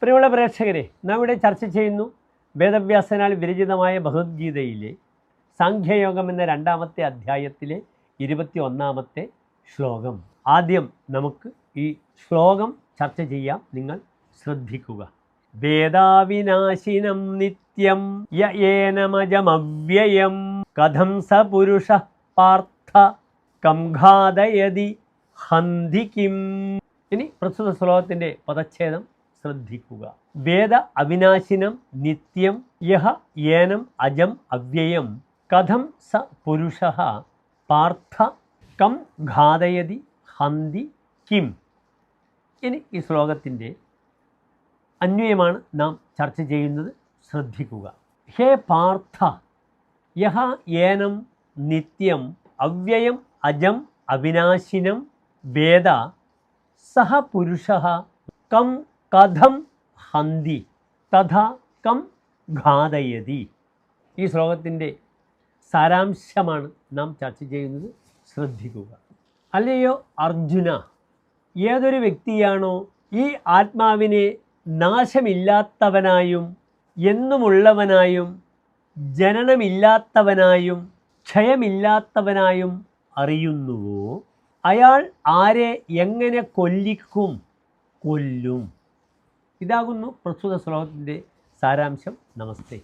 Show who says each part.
Speaker 1: പ്രിയമുള്ള പ്രേക്ഷകരെ, നാം ഇവിടെ ചർച്ച ചെയ്യുന്നു വേദവ്യാസനാൽ വിരചിതമായ ഭഗവത്ഗീതയിലെ സാഖ്യയോഗം എന്ന 2-ാമത്തെ അധ്യായത്തിലെ 21-ാമത്തെ ശ്ലോകം. ആദ്യം നമുക്ക് ഈ ശ്ലോകം ചർച്ച ചെയ്യാം. നിങ്ങൾ ശ്രദ്ധിക്കുക. വേദാവിനാശിനം നിത്യം യേനമജമവ്യയം കഥം സ പുരുഷ പാർത്ഥ കം ഘാതയതി ഹന്തി കിം. ഇനി പ്രസ്തുത ശ്ലോകത്തിൻ്റെ പദച്ഛേദം ശ്രദ്ധിക്കുക. വേദ അവിനാശിനം നിത്യം യഹ യേനം അജം അവ്യയം കഥം സ പുരുഷ പാർത്ഥ കം ഘാതയതി ഹന്തി കിം. ഇനി ഈ ശ്ലോകത്തിൻ്റെ അന്വയമാണ് നാം ചർച്ച ചെയ്യുന്നത്. ശ്രദ്ധിക്കുക. ഹേ പാർത്ഥ, യഹ യേനം നിത്യം അവ്യയം അജം അവിനാശിനം വേദ സഹ പുരുഷ കം കഥം ഹന്തി തഥാ കം ഘാതയതി. ഈ ശ്ലോകത്തിൻ്റെ സാരാംശമാണ് നാം ചർച്ച ചെയ്യുന്നത്. ശ്രദ്ധിക്കുക. അല്ലയോ അർജുന, ഏതൊരു വ്യക്തിയാണോ ഈ ആത്മാവിനെ നാശമില്ലാത്തവനായും എന്നുമുള്ളവനായും ജനനമില്ലാത്തവനായും ക്ഷയമില്ലാത്തവനായും അറിയുന്നുവോ, അയാൾ ആരെ എങ്ങനെ കൊല്ലും. ഇതാകുന്നു പ്രസ്തുത ശ്ലോകത്തിൻ്റെ സാരാംശം. നമസ്തേ.